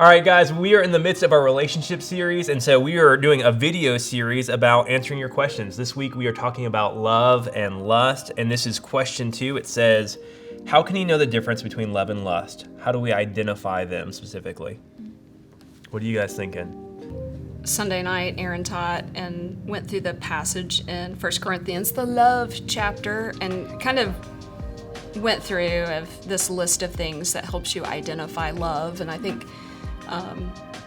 All right, guys, we are in the midst of our relationship series, and so we are doing a video series about answering your questions. This week, we are talking about love and lust, and this is question 2. It says, how can you know the difference between love and lust? How do we identify them specifically? What are you guys thinking? Sunday night, Aaron taught and went through the passage in 1 Corinthians, the love chapter, and kind of went through of this list of things that helps you identify love. And I think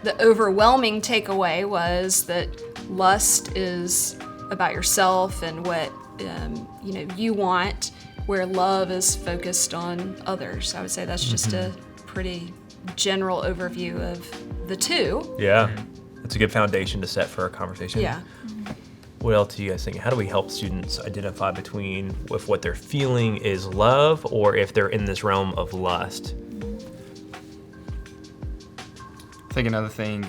the overwhelming takeaway was that lust is about yourself and what you want, where love is focused on others. I would say that's just a pretty general overview of the two. Yeah, that's a good foundation to set for a conversation. Yeah. What else do you guys think? How do we help students identify between if what they're feeling is love or if they're in this realm of lust? I think another thing,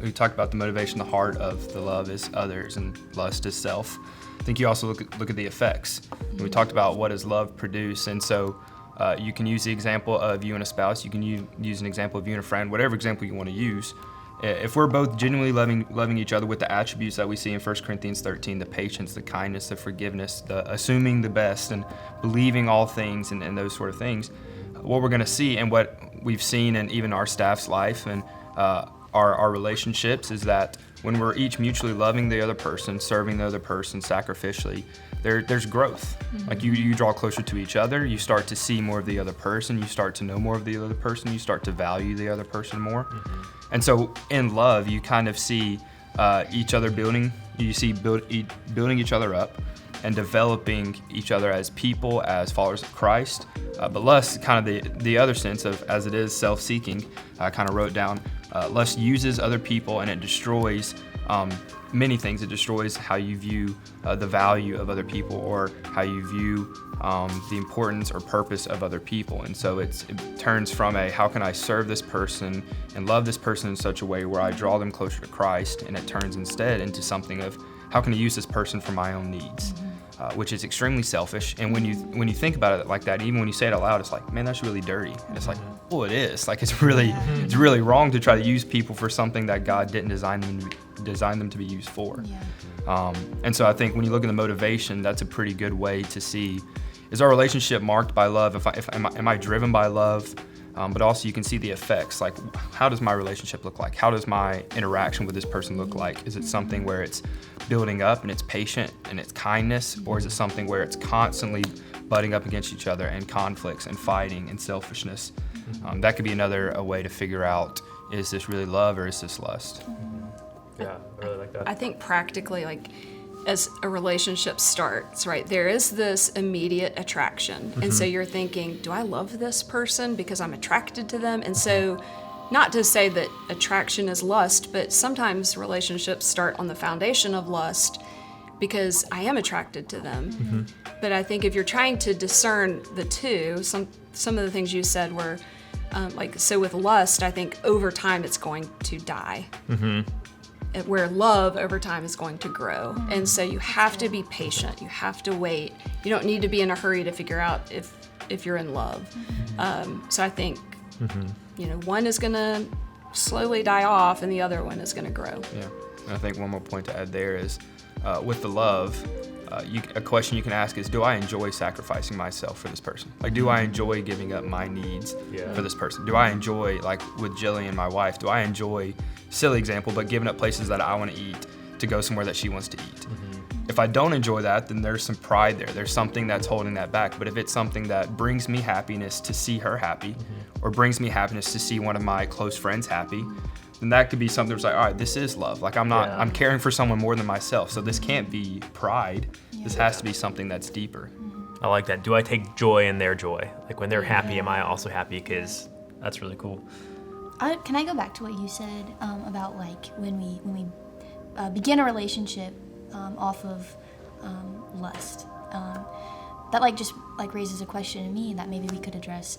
we talked about the motivation, the heart of the love is others and lust is self. I think you also look at the effects. And we talked about what does love produce, and so you can use the example of you and a spouse, you can use an example of you and a friend, whatever example you want to use. If we're both genuinely loving each other with the attributes that we see in 1 Corinthians 13, the patience, the kindness, the forgiveness, the assuming the best, and believing all things, and those sort of things, what we're going to see and what we've seen in even our staff's life and our relationships is that when we're each mutually loving the other person, serving the other person sacrificially, there's growth. Mm-hmm. Like you draw closer to each other, you start to see more of the other person, you start to know more of the other person, you start to value the other person more. Mm-hmm. And so in love, you kind of see each other building each other up and developing each other as people, as followers of Christ. But lust, kind of the other sense of, as it is self-seeking, I kind of wrote down, lust uses other people and it destroys many things. It destroys how you view the value of other people or how you view the importance or purpose of other people. And so it turns from how can I serve this person and love this person in such a way where I draw them closer to Christ, and it turns instead into something of how can I use this person for my own needs, which is extremely selfish. And when you think about it like that, even when you say it out loud, it's like, man, that's really dirty. And it's like, well, it is. Like it's really wrong to try to use people for something that God didn't design them to be used for. Yeah. And so I think when you look at the motivation, that's a pretty good way to see, is our relationship marked by love? Am I driven by love? But also you can see the effects, like how does my relationship look like? How does my interaction with this person look like? Is it something where it's building up and it's patient and it's kindness, or is it something where it's constantly butting up against each other and conflicts and fighting and selfishness? That could be another way to figure out, is this really love or is this lust? Yeah, I really like that. I think practically, like, as a relationship starts, right, there is this immediate attraction. And so you're thinking, do I love this person because I'm attracted to them? And so, not to say that attraction is lust, but sometimes relationships start on the foundation of lust because I am attracted to them. But I think if you're trying to discern the two, some of the things you said were, so with lust, I think over time it's going to die. Where love over time is going to grow. And so you have to be patient. You have to wait. You don't need to be in a hurry to figure out if you're in love. So I think, one is going to slowly die off and the other one is going to grow. Yeah, and I think one more point to add there is with the love, a question you can ask is, do I enjoy sacrificing myself for this person? Like, do I enjoy giving up my needs for this person? Do I enjoy, like with Jillian, my wife, do I enjoy, silly example, but giving up places that I want to eat to go somewhere that she wants to eat? If I don't enjoy that, then there's some pride there. There's something that's holding that back. But if it's something that brings me happiness to see her happy, or brings me happiness to see one of my close friends happy, then that could be something that's like, all right, this is love. Like I'm caring for someone more than myself. So this can't be pride. This has to be something that's deeper. I like that. Do I take joy in their joy? Like when they're happy, am I also happy? Because that's really cool. Can I go back to what you said about like when we begin a relationship off of lust? That like just like raises a question in me that maybe we could address.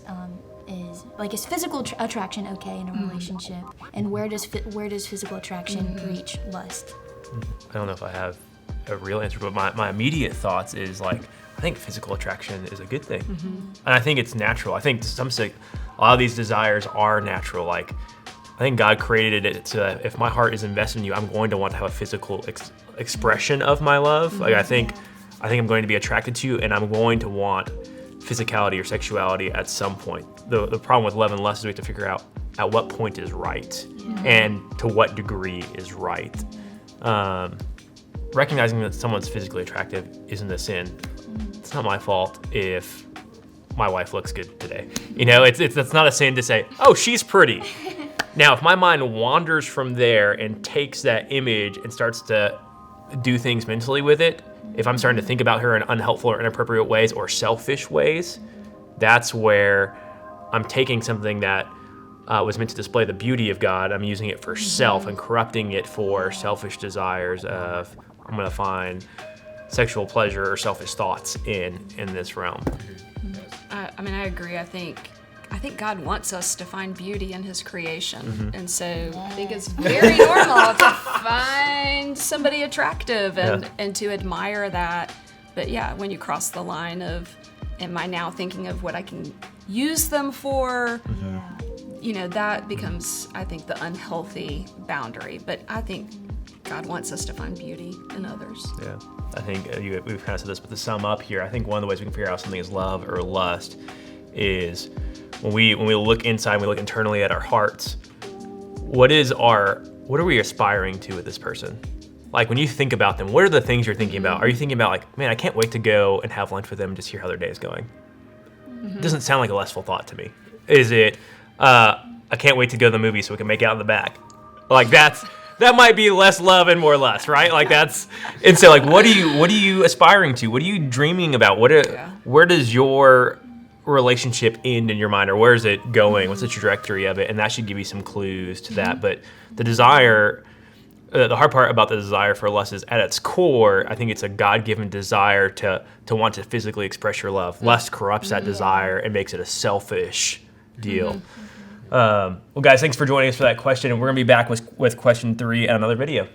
Is physical attraction okay in a relationship, and where does physical attraction reach lust? I don't know if I have a real answer, but my immediate thoughts is like, I think physical attraction is a good thing. And I think it's natural. I think a lot of these desires are natural. Like I think God created it to, if my heart is invested in you, I'm going to want to have a physical expression of my love. Like I think I'm going to be attracted to you, and I'm going to want physicality or sexuality at some point. The problem with love and lust is we have to figure out at what point is right and to what degree is right. Recognizing that someone's physically attractive isn't a sin. It's not my fault if my wife looks good today. You know, it's not a sin to say, oh, she's pretty. Now, if my mind wanders from there and takes that image and starts to do things mentally with it, if I'm starting to think about her in unhelpful or inappropriate ways or selfish ways, that's where I'm taking something that was meant to display the beauty of God. I'm using it for self and corrupting it for selfish desires of, I'm going to find sexual pleasure or selfish thoughts in this realm. I mean, I agree. I think God wants us to find beauty in His creation, and so I think it's very normal to find somebody attractive and to admire that. But yeah, when you cross the line of, am I now thinking of what I can use them for? You know, that becomes, I think, the unhealthy boundary. But I think God wants us to find beauty in others. Yeah, I think we've kind of said this, but to sum up here, I think one of the ways we can figure out something is love or lust is when we look inside, we look internally at our hearts. What are we aspiring to with this person? Like when you think about them, what are the things you're thinking about? Are you thinking about like, man, I can't wait to go and have lunch with them and just hear how their day is going? It doesn't sound like a lustful thought to me. Is it, I can't wait to go to the movie so we can make out in the back? Like that might be less love and more lust, right? Like and so like, what are you aspiring to? What are you dreaming about? Where does your relationship end in your mind, or where is it going? What's the trajectory of it? And that should give you some clues to that. But the desire, the hard part about the desire for lust is at its core, I think it's a God-given desire to want to physically express your love. Lust corrupts that desire and makes it a selfish deal. Well, guys, thanks for joining us for that question. And we're going to be back with question 3 and another video.